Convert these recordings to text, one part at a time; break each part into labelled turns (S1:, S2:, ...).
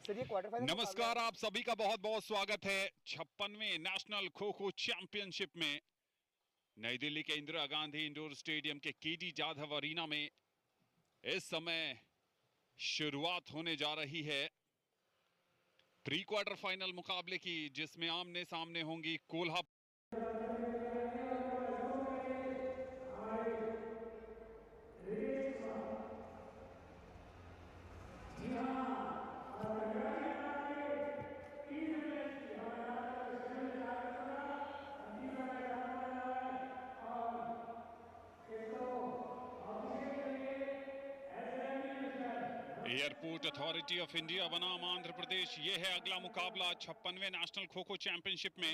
S1: चलिए quarter final.
S2: नमस्कार, आप सभी का बहुत बहुत स्वागत है 56वें नेशनल खो खो चैंपियनशिप में। नई दिल्ली के इंदिरा गांधी इंडोर स्टेडियम के केडी जाधव अरीना में इस समय शुरुआत होने जा रही है प्री क्वार्टर फाइनल मुकाबले की, जिसमें आमने सामने होंगी Kolhapur airport authority of India बनाम आंध्र प्रदेश। ये है अगला मुकाबला 56वें नेशनल खो खो चैंपियनशिप में।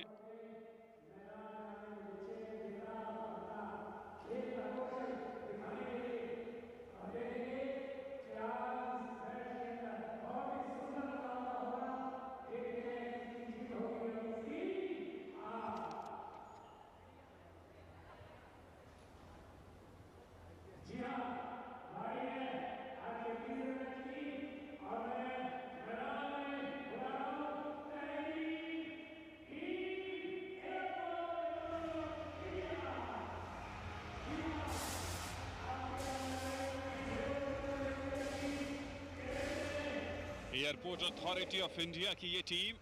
S2: एयरपोर्ट अथॉरिटी ऑफ इंडिया की ये टीम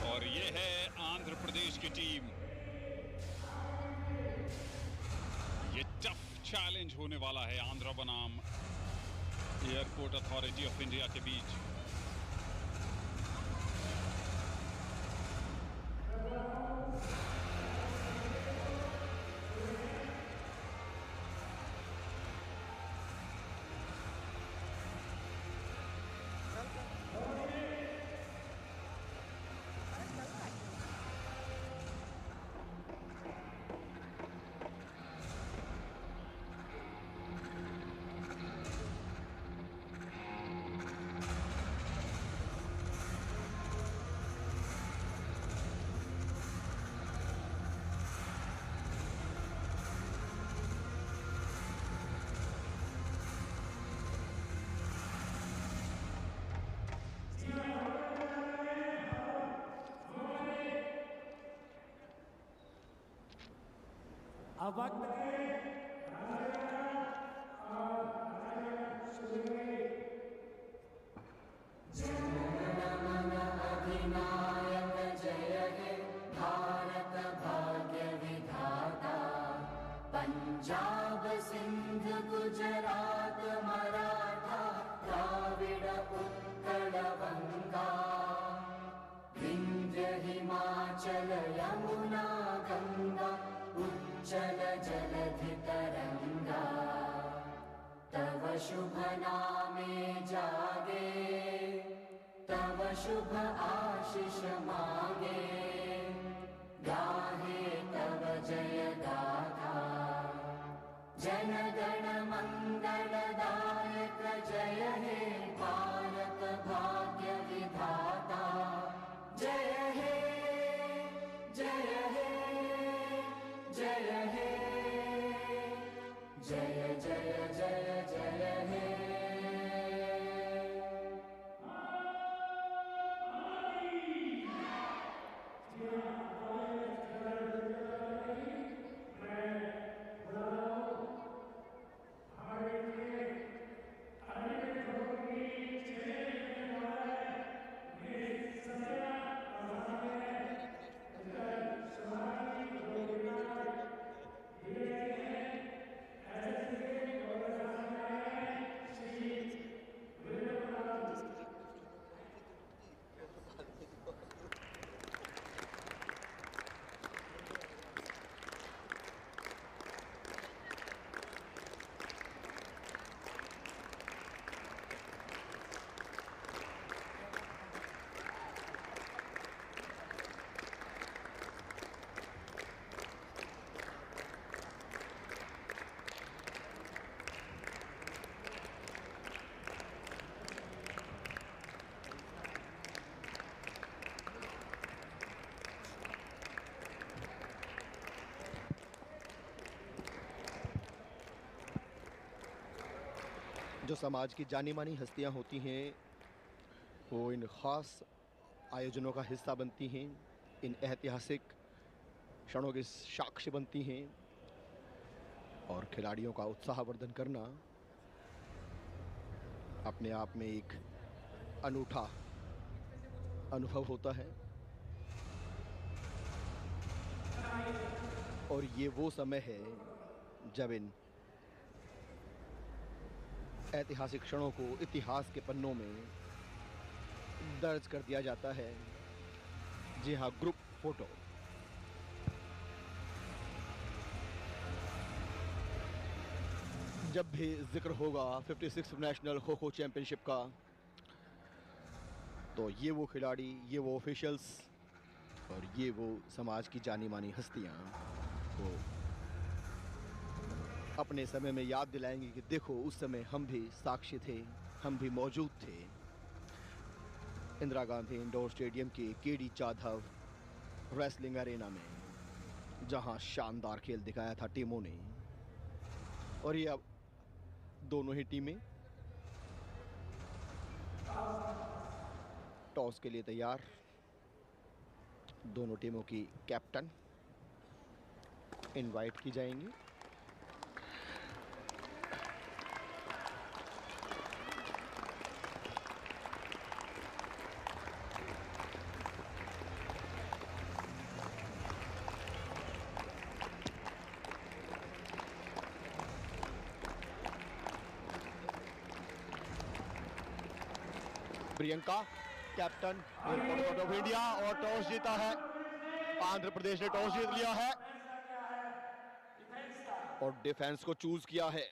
S2: और ये है आंध्र प्रदेश की टीम। ये टफ चैलेंज होने वाला है आंध्र बनाम एयरपोर्ट अथॉरिटी ऑफ इंडिया के बीच।
S3: अब वक्त
S4: अधिनायक जय हे भारत भाग्य विधाता। पंजाब सिंध गुजरात मराठा द्राविड़ उत्कल बंगा। विंध्य हिमाचल यमुना गंगा उच्चल जलधि तरंगा। तव शुभ नामे जागे तव शुभ आशीष मांगे। गाहे तव जय गाथा जन गण मंगलदायक जय हे भारत भाग्य विधाता। जय हे जय हे जय हे जय जय जय जय हे।
S1: जो समाज की जानी मानी हस्तियां होती हैं वो इन ख़ास आयोजनों का हिस्सा बनती हैं, इन ऐतिहासिक क्षणों के साक्ष्य बनती हैं और खिलाड़ियों का उत्साहवर्धन करना अपने आप में एक अनूठा अनुभव होता है। और ये वो समय है जब इन ऐतिहासिक क्षणों को इतिहास के पन्नों में दर्ज कर दिया जाता है। जी हाँ, ग्रुप फोटो। जब भी जिक्र होगा 56 नेशनल खो खो चैंपियनशिप का, तो ये वो खिलाड़ी, ये वो ऑफिशियल्स और ये वो समाज की जानी मानी हस्तियां को अपने समय में याद दिलाएंगे कि देखो उस समय हम भी साक्षी थे, हम भी मौजूद थे। इंदिरा गांधी इंडोर स्टेडियम के केडी जाधव रेसलिंग अरेना में, जहां शानदार खेल दिखाया था टीमों ने। और ये अब दोनों ही टीमें टॉस के लिए तैयार। दोनों टीमों की कैप्टन इनवाइट की जाएंगी। Priyanka captain airport of India, और टॉस जीता है आंध्र प्रदेश ने। टॉस जीत लिया है और डिफेंस को चूज किया है।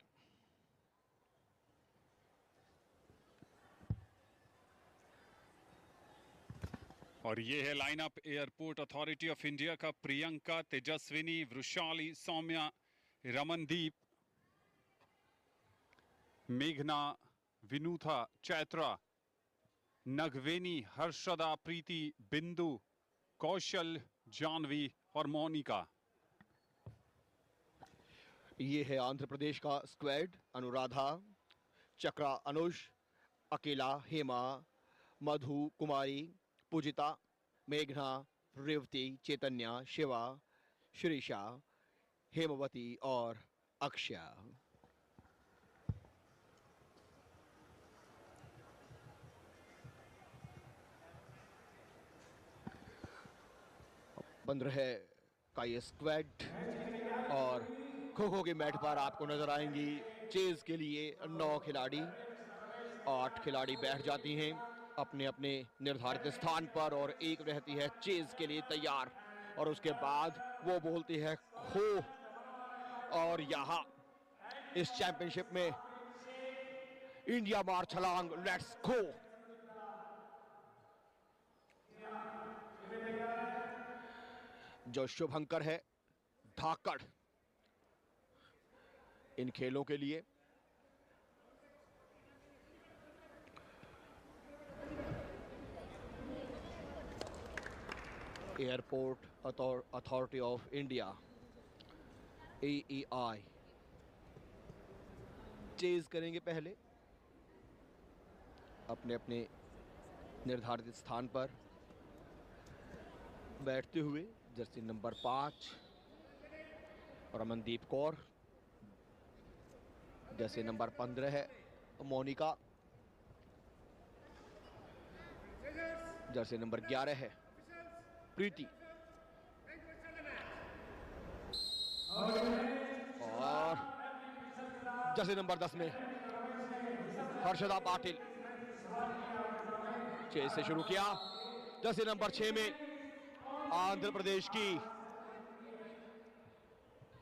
S2: और ये है lineup airport authority of India का। प्रियंका, तेजस्विनी, वृषाली, सौम्या, रमनदीप, मेघना, विनूथा, चैत्रा, नगवेनी, हर्षदा, प्रीति, बिंदु, कौशल, जानवी और मोनिका।
S1: ये है आंध्र प्रदेश का स्क्वाड। अनुराधा, चक्रा, अनुष, अकेला, हेमा, मधु, कुमारी, पूजिता, मेघना, रेवती, चैतन्या, शिवा, श्रीषा, हेमवती और अक्षया। बन रहे का ये स्क्वाड। और खो खो के मैट पर आपको नजर आएंगी चेज के लिए 9 खिलाड़ी। 8 खिलाड़ी बैठ जाती हैं अपने अपने निर्धारित स्थान पर और एक रहती है चेज के लिए तैयार। और उसके बाद वो बोलती है खो। और यहाँ इस चैंपियनशिप में इंडिया मार छलांग, लेट्स खो। जो शुभंकर है धाकड़ इन खेलों के लिए। Airport authority of India AEI chase करेंगे पहले अपने अपने निर्धारित स्थान पर बैठते हुए। Jersey number 5 Ramandeep Kaur, Jersey number 15 है मोनिका, जर्सी नंबर 11 है प्रीति, और जर्सी नंबर 10 में हर्षदा पाटिल। चेज से शुरू किया। जर्सी नंबर 6 में आंध्र प्रदेश की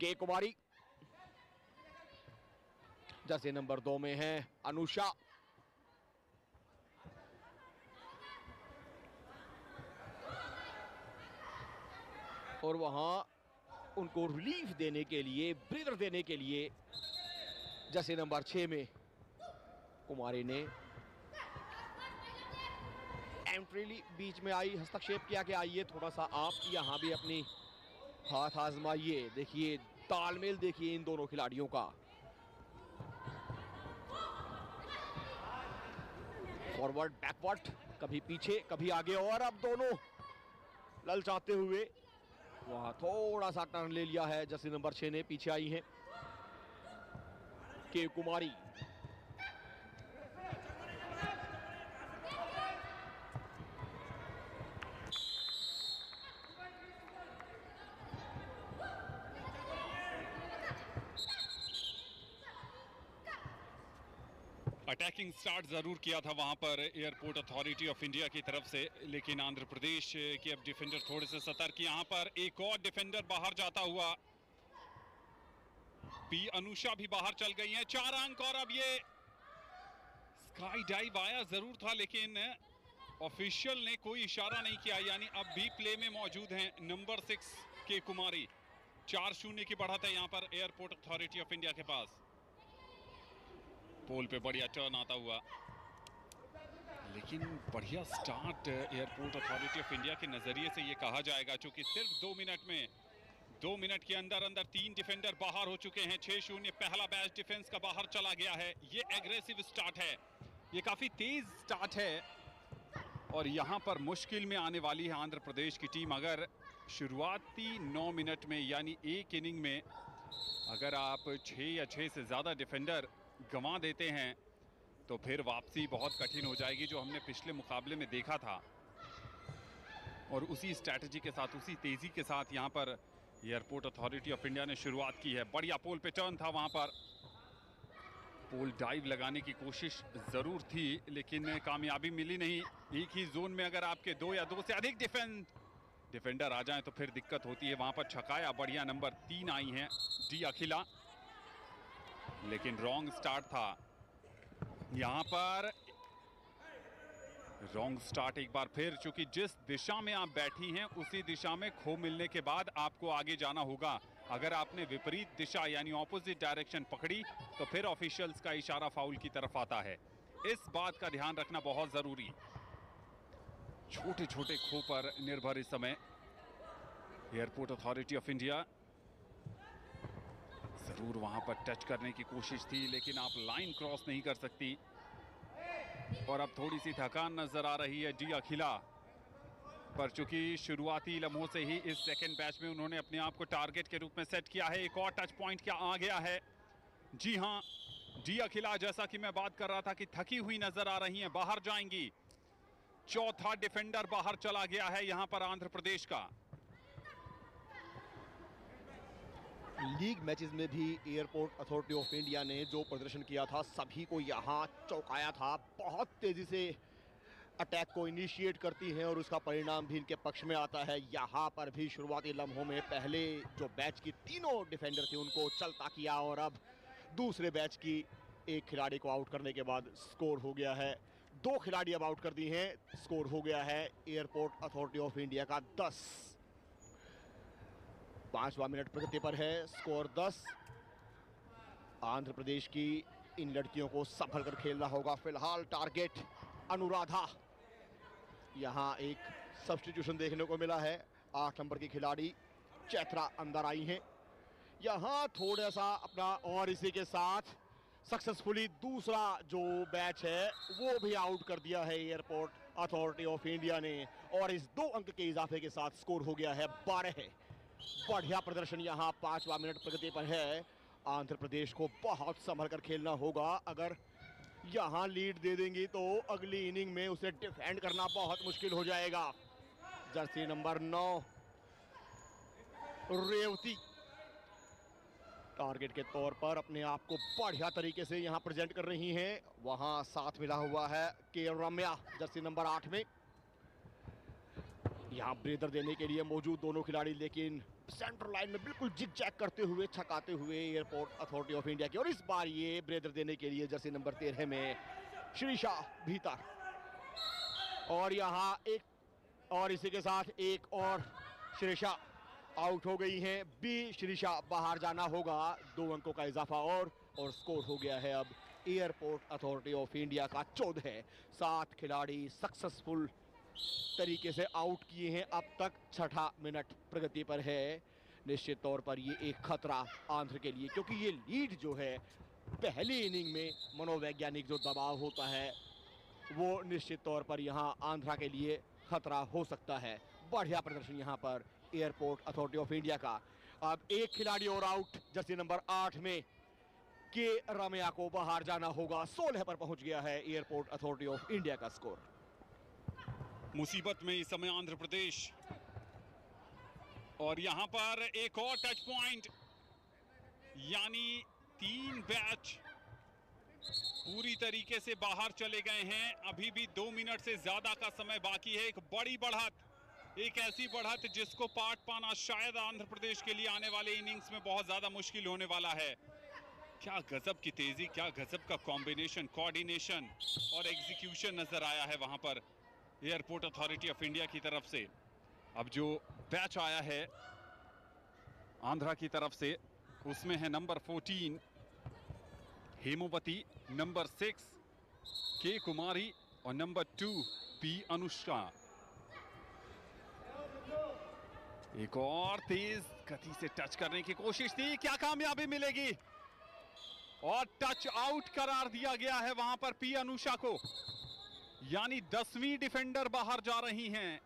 S1: के कुमारी। जर्सी नंबर 2 में है अनुषा। और वहां उनको रिलीफ देने के लिए, ब्रीदर देने के लिए जर्सी नंबर 6 में कुमारी ने एंट्रीली बीच में आई, हस्तक्षेप किया कि आइए थोड़ा सा आप यहां भी अपनी हाथ आजमाइए। देखिए तालमेल, देखिए इन दोनों खिलाड़ियों का। फॉरवर्ड बैकवर्ड, कभी पीछे कभी आगे, और अब दोनों ललचाते हुए वहां थोड़ा सा टर्न ले लिया है जर्सी नंबर 6 ने। पीछे आई है के कुमारी।
S2: अटैकिंग स्टार्ट जरूर किया था वहां पर एयरपोर्ट अथॉरिटी ऑफ इंडिया की तरफ से, लेकिन आंध्र प्रदेश के अब डिफेंडर थोड़े से सतर्क। यहां पर एक और डिफेंडर बाहर जाता हुआ, पी अनुषा भी बाहर चल गई हैं। 4 अंक, और अब ये स्काई डाइव आया जरूर था लेकिन ऑफिशियल ने कोई इशारा नहीं किया, यानी अब भी प्ले में मौजूद हैं नंबर 6 के कुमारी। 4-0 की बढ़त है यहां पर एयरपोर्ट अथॉरिटी ऑफ इंडिया के पास। पोल पे बढ़िया टर्न आता हुआ, लेकिन बढ़िया start airport authority of India के नजरिए से ये कहा जाएगा, क्योंकि सिर्फ 2 मिनट के अंदर 3 डिफेंडर बाहर हो चुके हैं। 6-0 पहला बैच डिफेंस का बाहर चला गया है। ये एग्रेसिव स्टार्ट है, ये काफी तेज स्टार्ट है, और यहाँ पर मुश्किल में आने वाली है आंध्र प्रदेश की टीम। अगर शुरुआती 9 मिनट में, यानी एक इनिंग में अगर आप 6 या 6 से ज्यादा डिफेंडर गंवा देते हैं तो फिर वापसी बहुत कठिन हो जाएगी, जो हमने पिछले मुकाबले में देखा था। और उसी स्ट्रैटेजी के साथ, उसी तेजी के साथ यहाँ पर एयरपोर्ट अथॉरिटी ऑफ इंडिया ने शुरुआत की है। बढ़िया पोल पे टर्न था, वहां पर पोल डाइव लगाने की कोशिश जरूर थी लेकिन कामयाबी मिली नहीं। एक ही जोन में अगर आपके 2 या 2 से अधिक डिफेंडर आ जाएं तो फिर दिक्कत होती है। वहां पर छकाया, बढ़िया नंबर 3 आई हैं डी अखिला, लेकिन रॉन्ग स्टार्ट था यहां पर। रॉन्ग स्टार्ट एक बार फिर, क्योंकि जिस दिशा में आप बैठी हैं उसी दिशा में खो मिलने के बाद आपको आगे जाना होगा। अगर आपने विपरीत दिशा यानी ऑपोजिट डायरेक्शन पकड़ी तो फिर ऑफिशियल्स का इशारा फाउल की तरफ आता है। इस बात का ध्यान रखना बहुत जरूरी। छोटे छोटे खो पर निर्भर इस समय एयरपोर्ट अथॉरिटी ऑफ इंडिया। जरूर वहां पर टच करने की कोशिश थी लेकिन आप लाइन क्रॉस नहीं कर सकती, और अब थोड़ी सी थकान नजर आ रही है डी अखिला पर, चूंकि शुरुआती लम्हों से ही इस सेकंड बैच में उन्होंने अपने आप को टारगेट के रूप में सेट किया है। एक और टच पॉइंट क्या आ गया है? जी हां, डी अखिला, जैसा कि मैं बात कर रहा था कि थकी हुई नजर आ रही हैं, बाहर जाएंगी। चौथा डिफेंडर बाहर चला गया है यहां पर आंध्र प्रदेश का।
S1: लीग मैचेस में भी एयरपोर्ट अथॉरिटी ऑफ इंडिया ने जो प्रदर्शन किया था, सभी को यहाँ चौंकाया था। बहुत तेजी से अटैक को इनिशिएट करती हैं और उसका परिणाम भी इनके पक्ष में आता है। यहाँ पर भी शुरुआती लम्हों में पहले जो बैच की तीनों डिफेंडर थे उनको चलता किया, और अब दूसरे बैच की एक खिलाड़ी को आउट करने के बाद स्कोर हो गया है। 2 खिलाड़ी अब आउट कर दी हैं, स्कोर हो गया है एयरपोर्ट अथॉरिटी ऑफ इंडिया का 10। 5वां मिनट प्रगति पर है, स्कोर 10। आंध्र प्रदेश की इन लड़कियों को संभल कर खेलना होगा। फिलहाल टारगेट अनुराधा। यहां एक सब्स्टिट्यूशन देखने को मिला है। 8 नंबर की खिलाड़ी चैत्रा अंदर आई हैं। यहां थोड़ा सा अपना, और इसी के साथ सक्सेसफुली दूसरा जो बैच है वो भी आउट कर दिया है एयरपोर्ट अथॉरिटी ऑफ इंडिया ने, और इस 2 अंक के इजाफे के साथ स्कोर हो गया है 12। बढ़िया प्रदर्शन यहां 5वां मिनट प्रगति पर है। आंध्र प्रदेश को बहुत संभल कर खेलना होगा। अगर यहां लीड दे देंगी तो अगली इनिंग में उसे डिफेंड करना बहुत मुश्किल हो जाएगा। जर्सी नंबर 9 रेवती टारगेट के तौर पर अपने आप को बढ़िया तरीके से यहां प्रेजेंट कर रही हैं। वहां साथ मिला हुआ है के रम्या जर्सी नंबर 8 में। यहां ब्रेदर देने के लिए मौजूद दोनों खिलाड़ी, लेकिन सेंट्रल लाइन में बिल्कुल जिग जैग करते हुए छकाते हुए एयरपोर्ट अथॉरिटी ऑफ इंडिया की। और इस बार ये ब्रेदर देने के लिए जर्सी नंबर 13 में श्रीषा भीतर, और यहां एक, और इसी के साथ एक और श्रीषा आउट हो गई हैं। बी श्रीषा बाहर जाना होगा। 2 अंकों का इजाफा और स्कोर हो गया है अब एयरपोर्ट अथॉरिटी ऑफ इंडिया का 14। 7 खिलाड़ी सक्सेसफुल तरीके से आउट किए हैं अब तक। 6ठा मिनट प्रगति पर है। निश्चित तौर पर ये एक खतरा आंध्र के लिए, क्योंकि ये लीड जो है पहली इनिंग में मनोवैज्ञानिक जो दबाव होता है वो निश्चित तौर पर यहाँ आंध्रा के लिए खतरा हो सकता है। बढ़िया प्रदर्शन यहाँ पर एयरपोर्ट अथॉरिटी ऑफ इंडिया का। अब एक खिलाड़ी और आउट, जर्सी नंबर 8 में के रमैया को बाहर जाना होगा। 16 पर पहुंच गया है एयरपोर्ट अथॉरिटी ऑफ इंडिया का स्कोर।
S2: मुसीबत में इस समय आंध्र प्रदेश, और यहां पर एक और टच पॉइंट, यानी 3 बैच पूरी तरीके से बाहर चले गए हैं। अभी भी 2 मिनट से ज्यादा का समय बाकी है। एक बड़ी बढ़त, एक ऐसी बढ़त जिसको पाट पाना शायद आंध्र प्रदेश के लिए आने वाले इनिंग्स में बहुत ज्यादा मुश्किल होने वाला है। क्या गजब की तेजी, क्या गजब का कॉम्बिनेशन, कोऑर्डिनेशन और एग्जीक्यूशन नजर आया है वहां पर एयरपोर्ट अथॉरिटी ऑफ इंडिया की तरफ से। अब जो बैच आया है आंध्रा की तरफ से, उसमें है नंबर 14 हेमवती, नंबर 6 के कुमारी और नंबर 2 पी अनुष्का। एक और तेज गति से टच करने की कोशिश थी, क्या कामयाबी मिलेगी? और टच आउट करार दिया गया है वहां पर पी अनुषा को, यानी 10वीं डिफेंडर बाहर जा रही हैं।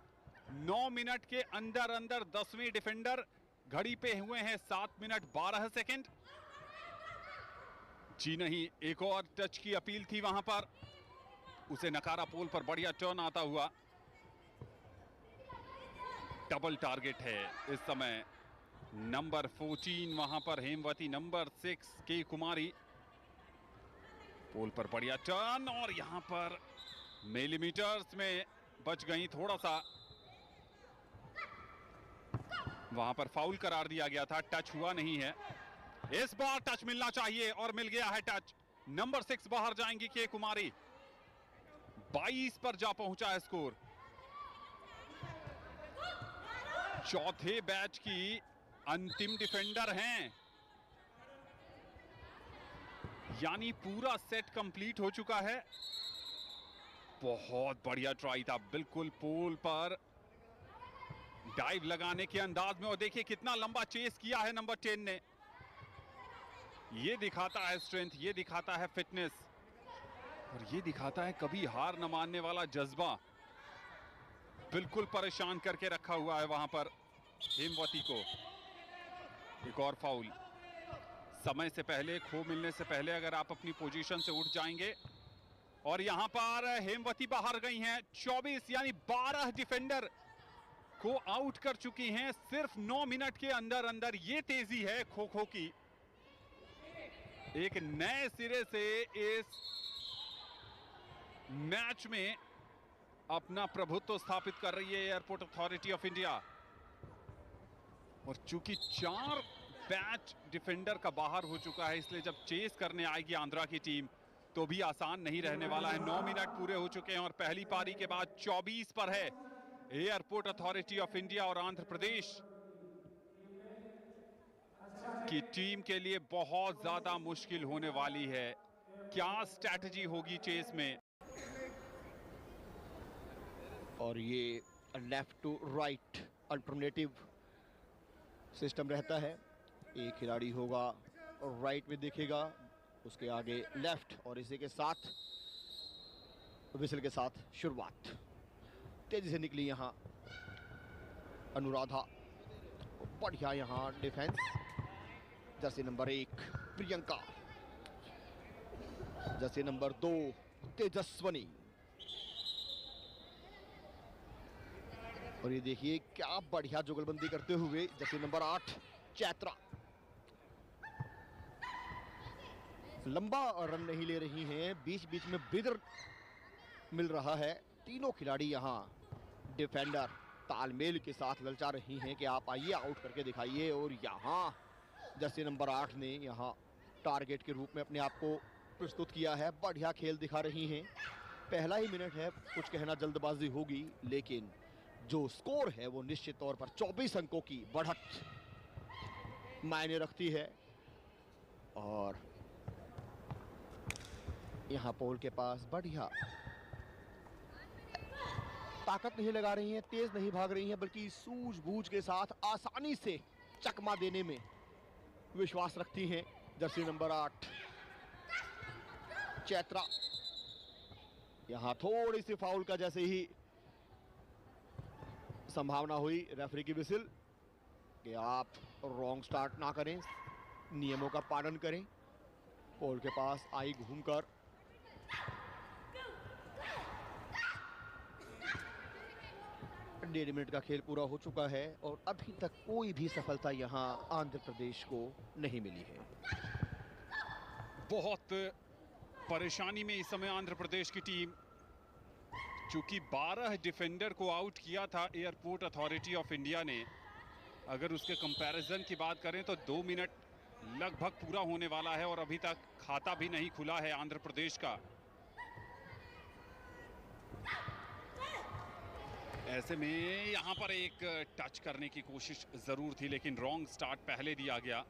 S2: 9 मिनट के अंदर अंदर 10वीं डिफेंडर। घड़ी पे हुए हैं 7 मिनट 12 सेकंड। जी नहीं, एक और टच की अपील थी वहां पर, उसे नकारा। पोल पर बढ़िया टर्न आता हुआ। डबल टारगेट है इस समय। नंबर 14 वहां पर हेमवती, नंबर 6 के कुमारी। पोल पर बढ़िया टर्न, और यहां पर मिलीमीटर्स में बच गई। थोड़ा सा वहां पर फाउल करार दिया गया था, टच हुआ नहीं है। इस बार टच मिलना चाहिए और मिल गया है टच। नंबर 6 बाहर जाएंगी के कुमारी। 22 पर जा पहुंचा है स्कोर। चौथे बैच की अंतिम डिफेंडर हैं, यानी पूरा सेट कंप्लीट हो चुका है। बहुत बढ़िया ट्राई था, बिल्कुल पोल पर डाइव लगाने के अंदाज में। और देखिए कितना लंबा चेस किया है नंबर 10 ने। ये दिखाता है स्ट्रेंथ, ये दिखाता है फिटनेस, और ये दिखाता है कभी हार न मानने वाला जज्बा। बिल्कुल परेशान करके रखा हुआ है वहां पर हेमवती को। एक और फाउल। समय से पहले, खो मिलने से पहले अगर आप अपनी पोजीशन से उठ जाएंगे। और यहां पर हेमवती बाहर गई हैं। 24 यानी 12 डिफेंडर को आउट कर चुकी हैं सिर्फ 9 मिनट के अंदर अंदर। ये तेजी है खो खो की। एक नए सिरे से इस मैच में अपना प्रभुत्व स्थापित कर रही है एयरपोर्ट अथॉरिटी ऑफ इंडिया। और चूंकि 4 बैच डिफेंडर का बाहर हो चुका है, इसलिए जब चेस करने आएगी आंध्रा की टीम तो भी आसान नहीं रहने वाला है। 9 मिनट पूरे हो चुके हैं और पहली पारी के बाद 24 पर है एयरपोर्ट अथॉरिटी ऑफ इंडिया। और आंध्र प्रदेश की टीम के लिए बहुत ज्यादा मुश्किल होने वाली है। क्या स्ट्रैटेजी होगी चेस में?
S1: और ये left to right alternative system रहता है। एक खिलाड़ी होगा राइट में देखेगा, उसके आगे लेफ्ट, और इसी के साथ विसल के साथ शुरुआत। तेजी से निकली यहाँ अनुराधा, बढ़िया यहाँ defence. Jersey number 1 Priyanka, Jersey number 2 Tejaswini. और ये देखिए क्या बढ़िया जुगलबंदी करते हुए जर्सी नंबर 8 चैत्रा। लंबा रन नहीं ले रही हैं, बीच बीच में ब्रीदर मिल रहा है। तीनों खिलाड़ी यहाँ डिफेंडर तालमेल के साथ ललचा रही हैं कि आप आइए आउट करके दिखाइए। और यहाँ जर्सी नंबर 8 ने यहाँ टारगेट के रूप में अपने आप को प्रस्तुत किया है। बढ़िया खेल दिखा रही हैं। पहला ही मिनट है, कुछ कहना जल्दबाजी होगी, लेकिन जो स्कोर है वो निश्चित तौर पर 24 अंकों की बढ़त मायने रखती है। और यहाँ पोल के पास बढ़िया ताकत नहीं लगा रही हैं, तेज नहीं भाग रही हैं, बल्कि सूझबूझ के साथ आसानी से चकमा देने में विश्वास रखती हैं जर्सी नंबर 8 चैत्रा। यहाँ थोड़ी सी फाउल का जैसे ही संभावना हुई, रेफरी की विसिल कि आप रॉन्ग स्टार्ट ना करें, नियमों का पालन करें। पोल के पास आई घूमकर, 1.5 मिनट का खेल पूरा हो चुका है और अभी तक कोई भी सफलता यहां आंध्र प्रदेश को नहीं मिली है।
S2: बहुत परेशानी में इस समय आंध्र प्रदेश की टीम, चूंकि 12 डिफेंडर को आउट किया था एयरपोर्ट अथॉरिटी ऑफ इंडिया ने। अगर उसके कंपैरिजन की बात करें तो 2 मिनट लगभग पूरा होने वाला है और अभी तक खाता भी नहीं खुला है आंध्र प्रदेश का। ऐसे में यहां पर एक टच करने की कोशिश जरूर थी, लेकिन रॉन्ग स्टार्ट पहले दिया गया।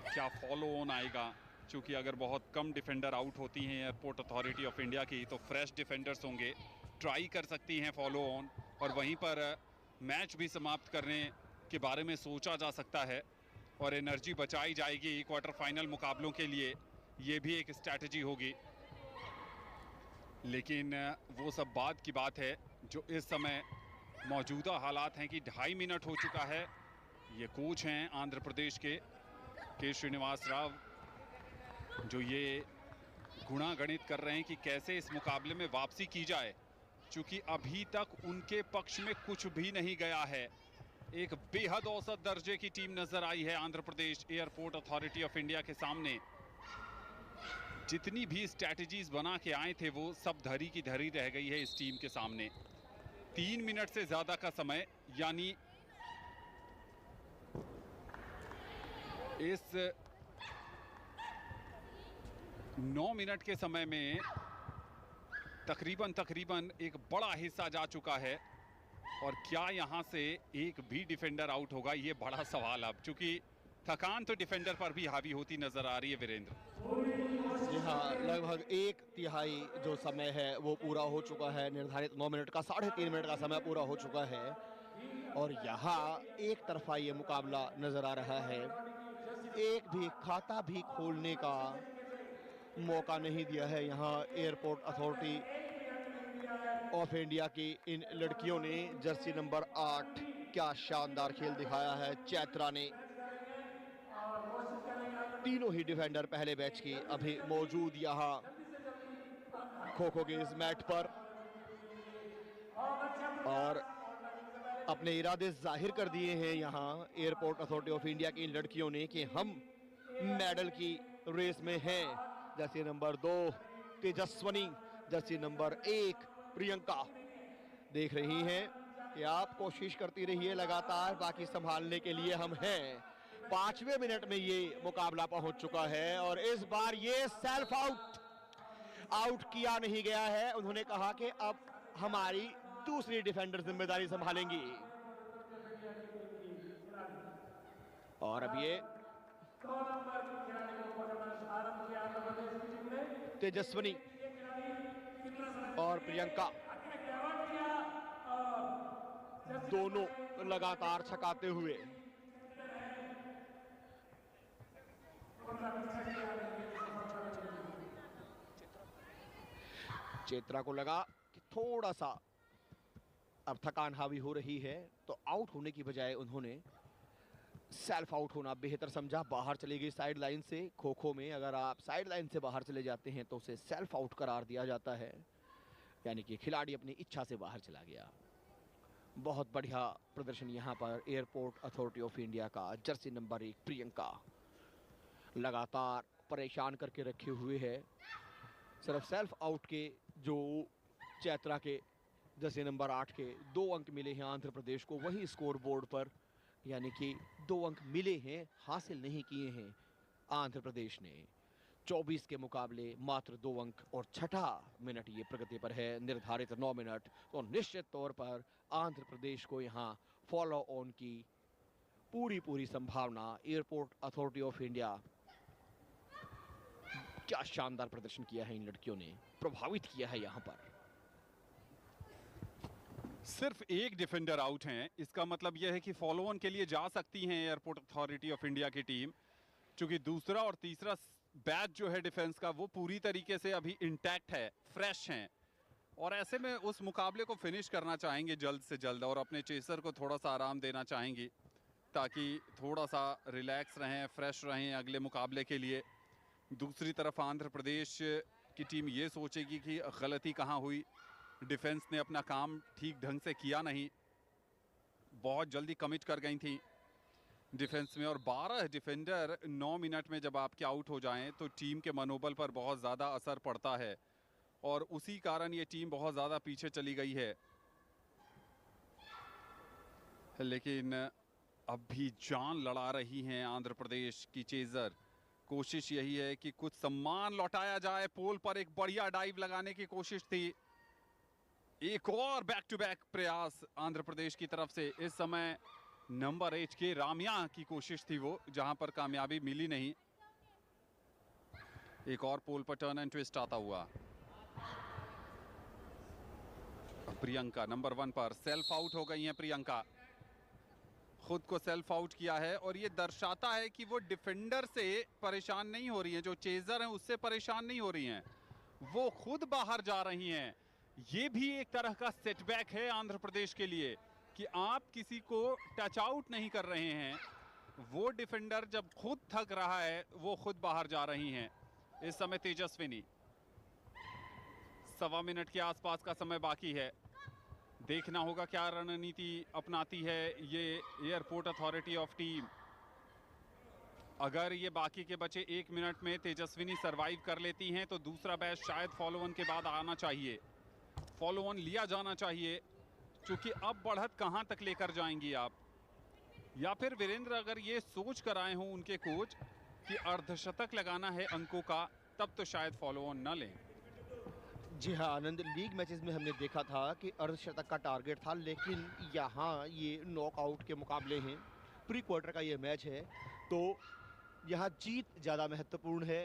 S2: क्या फॉलो ऑन आएगा? क्योंकि अगर बहुत कम डिफेंडर आउट होती हैं एयरपोर्ट अथॉरिटी ऑफ इंडिया की, तो फ्रेश डिफेंडर्स होंगे, ट्राई कर सकती हैं फॉलो ऑन, और वहीं पर मैच भी समाप्त करने के बारे में सोचा जा सकता है और एनर्जी बचाई जाएगी क्वार्टर फाइनल मुकाबलों के लिए। ये भी एक स्ट्रैटेजी होगी, लेकिन वो सब बात की बात है। जो इस समय मौजूदा हालात हैं कि 2.5 मिनट हो चुका है। ये कोच हैं आंध्र प्रदेश के श्रीनिवास राव, जो ये गुणागणित कर रहे हैं कि कैसे इस मुकाबले में वापसी की जाए, क्योंकि अभी तक उनके पक्ष में कुछ भी नहीं गया है। एक बेहद औसत दर्जे की टीम नजर आई है Andhra Pradesh airport authority of India के सामने। जितनी भी स्ट्रैटेजीज बना के आए थे वो सब धरी की धरी रह गई है इस टीम के सामने। 3 मिनट से ज्यादा का समय, यानी इस 9 मिनट के समय में तकरीबन एक बड़ा हिस्सा जा चुका है। और क्या यहां से एक भी डिफेंडर आउट होगा, ये बड़ा सवाल अब, क्योंकि थकान तो डिफेंडर पर भी हावी होती नजर आ रही है। वीरेंद्र
S1: जी हाँ, लगभग 1/3 जो समय है वो पूरा हो चुका है। निर्धारित 9 मिनट का 3.5 मिनट का समय पूरा हो चुका है और यहाँ एक तरफा ये मुकाबला नजर आ रहा है। एक भी खाता भी खोलने का मौका नहीं दिया है यहाँ एयरपोर्ट अथॉरिटी ऑफ इंडिया की इन लड़कियों ने। जर्सी नंबर 8, क्या शानदार खेल दिखाया है चैत्रा ने। तीनों ही डिफेंडर पहले बैच की अभी मौजूद यहाँ खो खो के इस मैट पर और अपने इरादे जाहिर कर दिए हैं यहाँ एयरपोर्ट अथॉरिटी ऑफ इंडिया की इन लड़कियों ने कि हम मेडल की रेस में हैं। Jersey number 2 Tejaswini, Jersey number 1 Priyanka. देख रही हैं कि आप कोशिश करती रहिए लगातार, बाकी संभालने के लिए हम हैं। 5वें मिनट में ये मुकाबला पहुंच चुका है और इस बार ये सेल्फ आउट किया नहीं गया है। उन्होंने कहा कि अब हमारी दूसरी डिफेंडर जिम्मेदारी संभालेंगी और अब ये तेजस्वनी और प्रियंका दोनों लगातार छकाते हुए। चैत्रा को लगा कि थोड़ा सा अब थकान हावी हो रही है, तो आउट होने की बजाय उन्होंने सेल्फ आउट होना बेहतर समझा। बाहर चली गई साइड लाइन से। खो खो में अगर आप साइड लाइन से बाहर चले जाते हैं तो उसे सेल्फ आउट करार दिया जाता है, यानी कि खिलाड़ी अपनी इच्छा से बाहर चला गया। बहुत बढ़िया प्रदर्शन यहाँ पर एयरपोर्ट अथॉरिटी ऑफ इंडिया का। जर्सी नंबर 1 प्रियंका लगातार परेशान करके रखे हुए है। सिर्फ सेल्फ आउट के जो चैत्रा के जर्सी नंबर 8 के 2 अंक मिले हैं आंध्र प्रदेश को, वही स्कोर बोर्ड पर यानी कि 2 अंक मिले हैं, हासिल नहीं किए हैं आंध्र प्रदेश ने। 24 के मुकाबले मात्र 2 अंक और 6ठा मिनट ये प्रगति पर है। निर्धारित 9 मिनट, तो निश्चित तौर पर आंध्र प्रदेश को यहाँ फॉलो ऑन की पूरी संभावना। एयरपोर्ट अथॉरिटी ऑफ इंडिया, क्या शानदार प्रदर्शन किया है इन लड़कियों ने, प्रभावित किया है यहाँ पर।
S2: सिर्फ एक डिफेंडर आउट हैं, इसका मतलब यह है कि फॉलो ऑन के लिए जा सकती हैं एयरपोर्ट अथॉरिटी ऑफ इंडिया की टीम, क्योंकि दूसरा और तीसरा बैच जो है डिफेंस का वो पूरी तरीके से अभी इंटैक्ट है, फ्रेश हैं, और ऐसे में उस मुकाबले को फिनिश करना चाहेंगे जल्द से जल्द और अपने चेसर को थोड़ा सा आराम देना चाहेंगी ताकि थोड़ा सा रिलैक्स रहें, फ्रेश रहें अगले मुकाबले के लिए। दूसरी तरफ आंध्र प्रदेश की टीम ये सोचेगी कि गलती कहाँ हुई, डिफेंस ने अपना काम ठीक ढंग से किया नहीं, बहुत जल्दी कमिट कर गई थी डिफेंस में, और 12 डिफेंडर 9 मिनट में जब आपके आउट हो जाएं तो टीम के मनोबल पर बहुत ज़्यादा असर पड़ता है और उसी कारण ये टीम बहुत ज़्यादा पीछे चली गई है। लेकिन अब भी जान लड़ा रही हैं आंध्र प्रदेश की चेजर। कोशिश यही है कि कुछ सम्मान लौटाया जाए। पोल पर एक बढ़िया डाइव लगाने की कोशिश थी, एक और बैक टू बैक प्रयास आंध्र प्रदेश की तरफ से। इस समय नंबर 8 के रामिया की कोशिश थी वो, जहां पर कामयाबी मिली नहीं। एक और पोल पर टर्न एंड ट्विस्ट आता हुआ। प्रियंका नंबर 1 पर सेल्फ आउट हो गई हैं। प्रियंका खुद को सेल्फ आउट किया है और ये दर्शाता है कि वो डिफेंडर से परेशान नहीं हो रही हैं, जो चेजर हैं उससे परेशान नहीं हो रही हैं, वो खुद बाहर जा रही हैं। ये भी एक तरह का सेटबैक है आंध्र प्रदेश के लिए कि आप किसी को टच आउट नहीं कर रहे हैं, वो डिफेंडर जब खुद थक रहा है वो खुद बाहर जा रही हैं। इस समय तेजस्विनी, 1.25 मिनट के आसपास का समय बाकी है। देखना होगा क्या रणनीति अपनाती है ये एयरपोर्ट अथॉरिटी ऑफ टीम। अगर ये बाकी के बचे 1 मिनट में तेजस्विनी सरवाइव कर लेती हैं तो दूसरा बैच शायद फॉलो ऑन के बाद आना चाहिए, फॉलो ऑन लिया जाना चाहिए, क्योंकि अब बढ़त कहां तक लेकर जाएंगी आप। या फिर वीरेंद्र अगर ये सोच कर आए हों उनके कोच कि अर्धशतक लगाना है अंकों का, तब तो शायद फॉलो ऑन न लें।
S1: जी हाँ आनंद, लीग मैचेस में हमने देखा था कि अर्धशतक का टारगेट था, लेकिन यहाँ ये नॉकआउट के मुकाबले हैं, प्री क्वार्टर का ये मैच है, तो यहाँ जीत ज़्यादा महत्वपूर्ण है,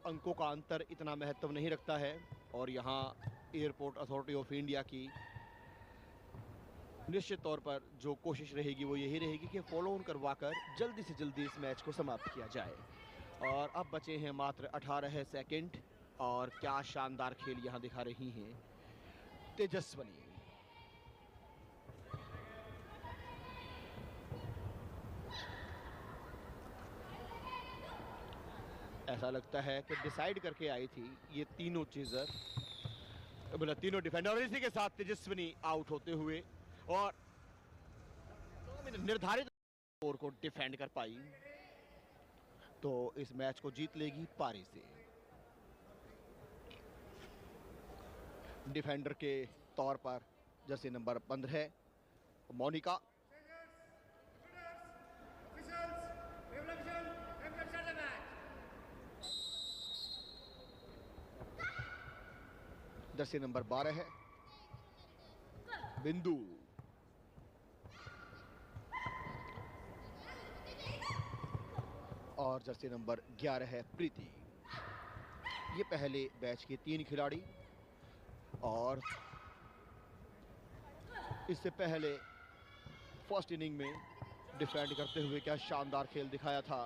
S1: अंकों का अंतर इतना महत्व नहीं रखता है। और यहाँ एयरपोर्ट अथॉरिटी ऑफ इंडिया की निश्चित तौर पर जो कोशिश रहेगी वो यही रहेगी कि फॉलो ऑन करवाकर जल्दी से जल्दी इस मैच को समाप्त किया जाए। और अब बचे हैं मात्र 18 सेकंड और क्या शानदार खेल यहाँ दिखा रही हैं तेजस्विनी। ऐसा लगता है कि डिसाइड करके आई थी ये तीनों चेजर, मतलब तीनों डिफेंडर, और इसी के साथ तेजस्विनी आउट होते हुए और निर्धारित स्कोर को डिफेंड कर पाई तो इस मैच को जीत लेगी पारी से। डिफेंडर के तौर पर jersey number 15 Monika, jersey number 12 है बिंदु, और जर्सी नंबर 11 है प्रीति। ये पहले बैच के 3 खिलाड़ी, और इससे पहले फर्स्ट इनिंग में डिफेंड करते हुए क्या शानदार खेल दिखाया था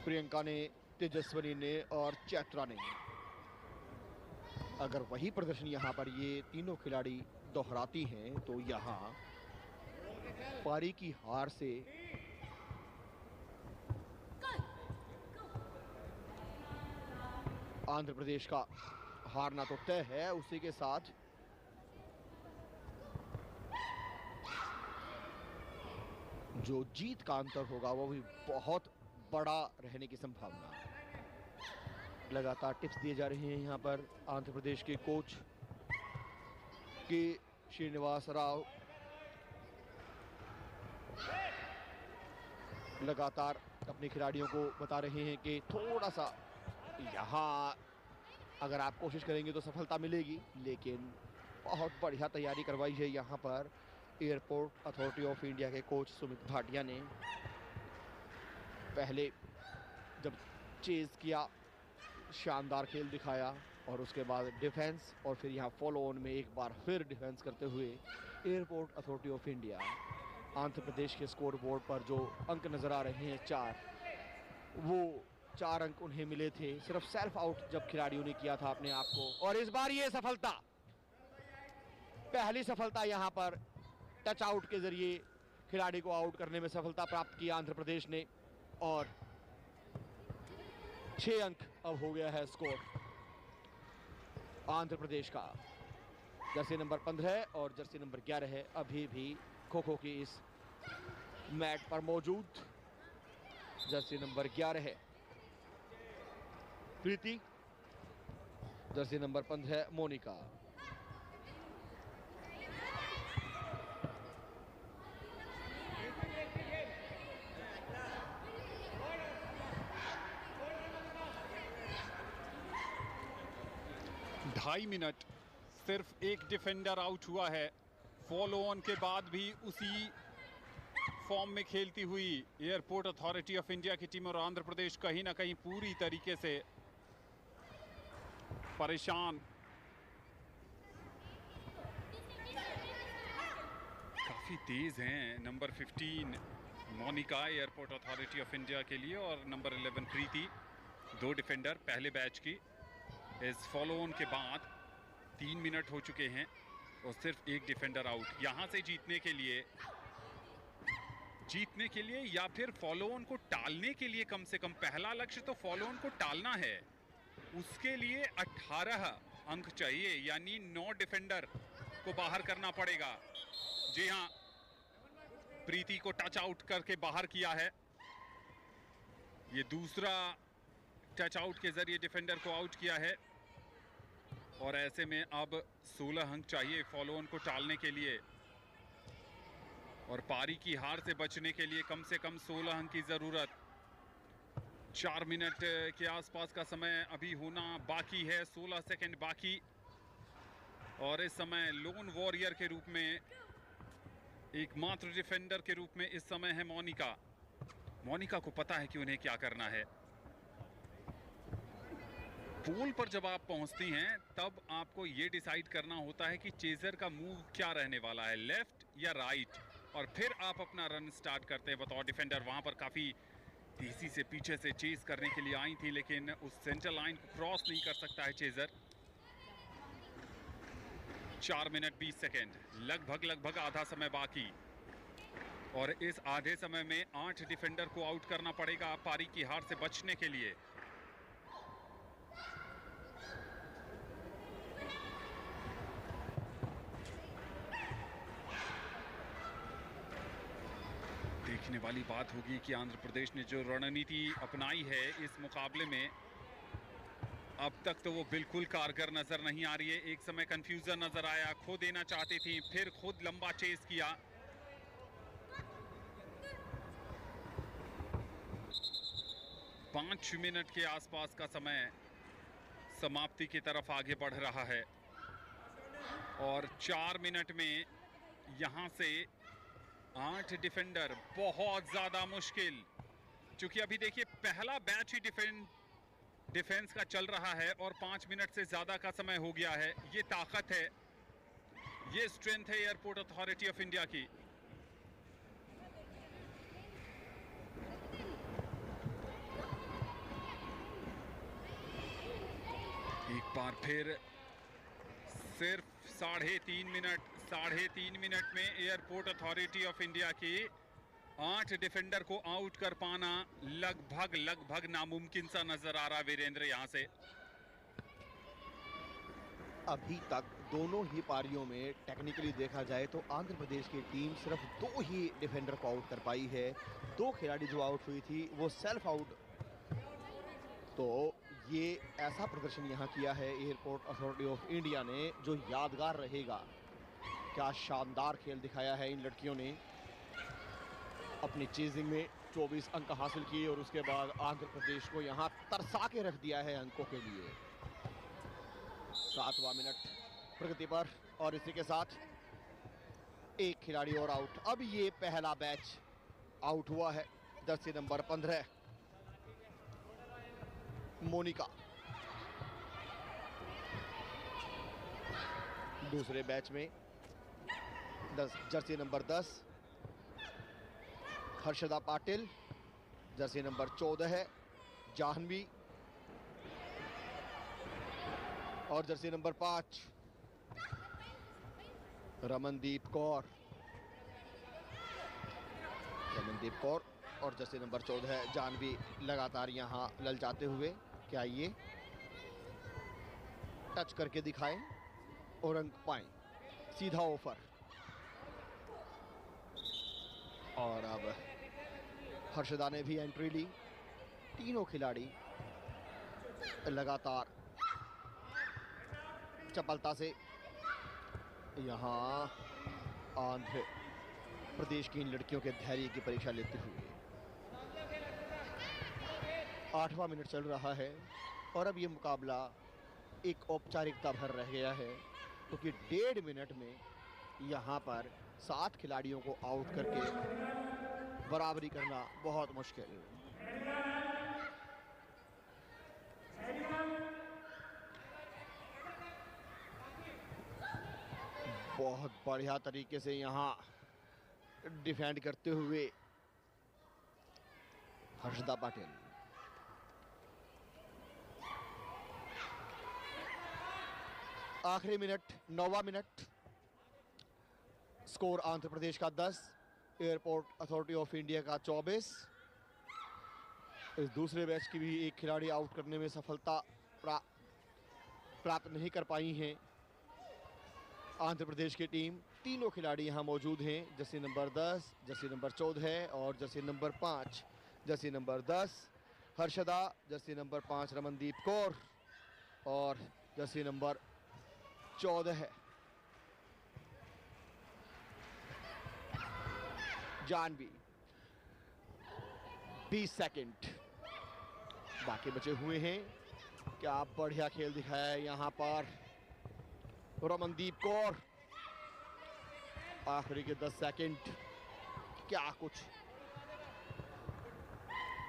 S1: प्रियंका ने, तेजस्विनी ने और चैत्रा ने। अगर वही प्रदर्शन यहाँ पर ये तीनों खिलाड़ी दोहराती हैं तो यहाँ पारी की हार से आंध्र प्रदेश का हारना तो तय है, उसी के साथ जो जीत का अंतर होगा वो भी बहुत बड़ा रहने की संभावना। लगातार टिप्स दिए जा रहे हैं यहाँ पर आंध्र प्रदेश के कोच के श्रीनिवास राव, लगातार अपने खिलाड़ियों को बता रहे हैं कि थोड़ा सा यहाँ अगर आप कोशिश करेंगे तो सफलता मिलेगी, लेकिन बहुत बढ़िया तैयारी करवाई है यहाँ पर एयरपोर्ट अथॉरिटी ऑफ इंडिया के कोच सुमित भाटिया ने। पहले जब चेज किया शानदार खेल दिखाया, और उसके बाद डिफेंस, और फिर यहाँ फॉलो ऑन में एक बार फिर डिफेंस करते हुए Airport authority of India. Andhra Pradesh के स्कोर बोर्ड पर जो अंक नज़र आ रहे हैं 4, वो 4 अंक उन्हें मिले थे सिर्फ सेल्फ आउट जब खिलाड़ियों ने किया था अपने आप को, और इस बार ये सफलता, पहली सफलता यहां पर टच आउट के जरिए खिलाड़ी को आउट करने में सफलता प्राप्त की आंध्र प्रदेश ने, और 6 अंक अब हो गया है स्कोर आंध्र प्रदेश का। जर्सी नंबर 15 और जर्सी नंबर 11 अभी भी खो खो की इस मैट पर मौजूद। जर्सी नंबर 11 प्रीति, जर्सी नंबर 15 मोनिका।
S2: ढाई मिनट सिर्फ एक डिफेंडर आउट हुआ है। फॉलो ऑन के बाद भी उसी फॉर्म में खेलती हुई एयरपोर्ट अथॉरिटी ऑफ इंडिया की टीम और आंध्र प्रदेश कहीं ना कहीं पूरी तरीके से परेशान। काफी तेज हैं number 15 Monika airport authority of India के लिए, और नंबर 11 प्रीति, 2 डिफेंडर पहले बैच की। इस फॉलो ऑन के बाद 3 मिनट हो चुके हैं और सिर्फ एक डिफेंडर आउट। यहां से जीतने के लिए या फिर फॉलो ऑन को टालने के लिए, कम से कम पहला लक्ष्य तो फॉलो ऑन को टालना है, उसके लिए 18 अंक चाहिए, यानी 9 डिफेंडर को बाहर करना पड़ेगा। जी हां, प्रीति को टच आउट करके बाहर किया है। ये दूसरा टच आउट के जरिए डिफेंडर को आउट किया है, और ऐसे में अब 16 अंक चाहिए फॉलो ऑन को टालने के लिए, और पारी की हार से बचने के लिए कम से कम 16 अंक की जरूरत। 4 मिनट के आसपास का समय अभी होना बाकी है, 16 सेकंड बाकी, और इस समय लोन वॉरियर के रूप में, एकमात्र डिफेंडर के रूप में इस समय है मोनिका। मोनिका को पता है कि उन्हें क्या करना है। पोल पर जब आप पहुंचती हैं तब आपको ये डिसाइड करना होता है कि चेजर का मूव क्या रहने वाला है, लेफ्ट या राइट, और फिर आप अपना रन स्टार्ट करते हैं बतौर डिफेंडर। वहां पर काफी तेजी से पीछे से चेज करने के लिए आई थी, लेकिन उस सेंटर लाइन को क्रॉस नहीं कर सकता है चेजर। 4 मिनट 20 सेकेंड, लगभग आधा समय बाकी, और इस आधे समय में 8 डिफेंडर को आउट करना पड़ेगा पारी की हार से बचने के लिए। देखने वाली बात होगी कि आंध्र प्रदेश ने जो रणनीति अपनाई है इस मुकाबले में, अब तक तो वो बिल्कुल कारगर नजर नहीं आ रही है। एक समय कंफ्यूजन नजर आया, खो देना चाहती थी, फिर खुद लंबा चेस किया। पांच मिनट के आसपास का समय समाप्ति की तरफ आगे बढ़ रहा है, और 4 मिनट में यहां से 8 डिफेंडर, बहुत ज्यादा मुश्किल। क्योंकि अभी देखिए पहला बैच ही डिफेंस का चल रहा है और 5 मिनट से ज्यादा का समय हो गया है। ये ताकत है, ये स्ट्रेंथ है एयरपोर्ट अथॉरिटी ऑफ इंडिया की। एक बार फिर सिर्फ 3.5 मिनट में एयरपोर्ट अथॉरिटी ऑफ इंडिया की 8 डिफेंडर को आउट कर पाना लगभग नामुमकिन सा नजर आ रहा वीरेंद्र। यहां से
S1: अभी तक दोनों ही पारियों में टेक्निकली देखा जाए तो आंध्र प्रदेश की टीम सिर्फ 2 ही डिफेंडर को आउट कर पाई है। 2 खिलाड़ी जो आउट हुई थी वो सेल्फ आउट। तो ये ऐसा प्रदर्शन यहाँ किया है एयरपोर्ट अथॉरिटी ऑफ इंडिया ने जो यादगार रहेगा। क्या शानदार खेल दिखाया है इन लड़कियों ने। अपनी चेजिंग में 24 अंक हासिल किए और उसके बाद आंध्र प्रदेश को यहाँ तरसा के रख दिया है अंकों के लिए। 7वां मिनट प्रगति पर, और इसी के साथ एक खिलाड़ी और आउट। अब ये पहला बैच आउट हुआ है। Jersey number 15 Monika. दूसरे बैच में jersey number 10 Harshada Patil. Jersey number 14 है जाह्नवी और जर्सी नंबर 5 रमनदीप कौर। रमनदीप कौर और जर्सी नंबर 14 जाह्नवी लगातार यहां ललचाते हुए। क्या ये टच करके दिखाएं और अंक पाएं? सीधा ऑफर। और अब हर्षदा ने भी एंट्री ली। तीनों खिलाड़ी लगातार चपलता से यहां आंध्र प्रदेश की इन लड़कियों के धैर्य की परीक्षा लेते हुए। 8वां मिनट चल रहा है और अब ये मुकाबला एक औपचारिकता भर रह गया है, क्योंकि 1.5 मिनट में यहाँ पर 7 खिलाड़ियों को आउट करके बराबरी करना बहुत मुश्किल। बहुत बढ़िया तरीके से यहाँ डिफेंड करते हुए हर्षदा पाटिल। आखिरी minute, 9वां minute. Score Andhra Pradesh का 10, एयरपोर्ट अथॉरिटी ऑफ इंडिया का 24। इस दूसरे मैच की भी एक खिलाड़ी आउट करने में सफलता प्राप्त नहीं कर पाई है आंध्र प्रदेश की टीम। तीनों खिलाड़ी यहां मौजूद हैं, जर्सी नंबर 10, जर्सी नंबर 14 और jersey number 5। Jersey number 10 Harshada, Jersey number 5 Ramandeep Kaur और जर्सी नंबर 14 जाह्नवी। 20 सेकंड बाकी बचे हुए हैं। क्या बढ़िया खेल दिखाया है यहाँ पर रमनदीप कौर। आखिरी के 10 सेकंड, क्या कुछ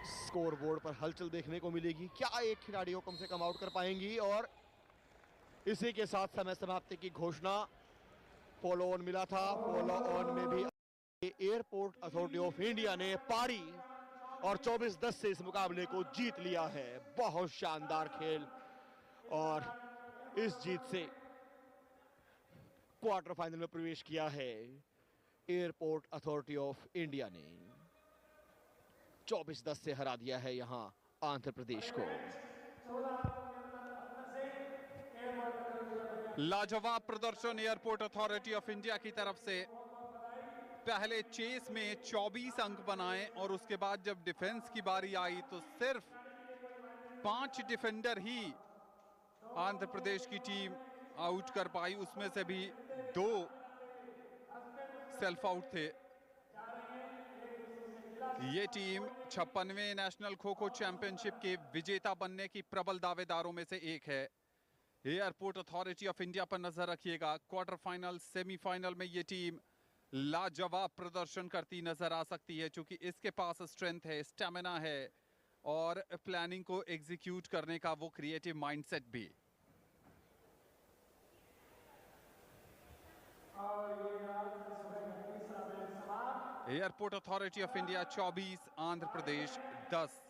S1: स्कोर बोर्ड पर हलचल देखने को मिलेगी। क्या एक खिलाड़ी को कम से कम आउट कर पाएंगी? और इसी के साथ समय समाप्ति की घोषणा। फॉलो ऑन मिला था, फॉलो ऑन में भी एयरपोर्ट अथॉरिटी ऑफ इंडिया ने पारी और 24-10 से इस मुकाबले को जीत लिया है। बहुत शानदार खेल और इस जीत से क्वार्टर फाइनल में प्रवेश किया है एयरपोर्ट अथॉरिटी ऑफ इंडिया ने। 24-10 से हरा दिया है यहां आंध्र प्रदेश को।
S2: लाजवाब प्रदर्शन एयरपोर्ट अथॉरिटी ऑफ इंडिया की तरफ से। पहले चेस में 24 अंक बनाए और उसके बाद जब डिफेंस की बारी आई तो सिर्फ 5 डिफेंडर ही आंध्र प्रदेश की टीम आउट कर पाई, उसमें से भी 2 सेल्फ आउट थे। ये team 56वें national kho kho championship के विजेता बनने की प्रबल दावेदारों में से एक है। एयरपोर्ट अथॉरिटी ऑफ इंडिया पर नजर रखिएगा। क्वार्टर फाइनल, सेमीफाइनल में ये टीम लाजवाब प्रदर्शन करती नजर आ सकती है, क्योंकि इसके पास स्ट्रेंथ है, स्टैमिना है और प्लानिंग को एग्जीक्यूट करने का वो क्रिएटिव माइंडसेट भी। Airport authority of India 24, Andhra Pradesh 10।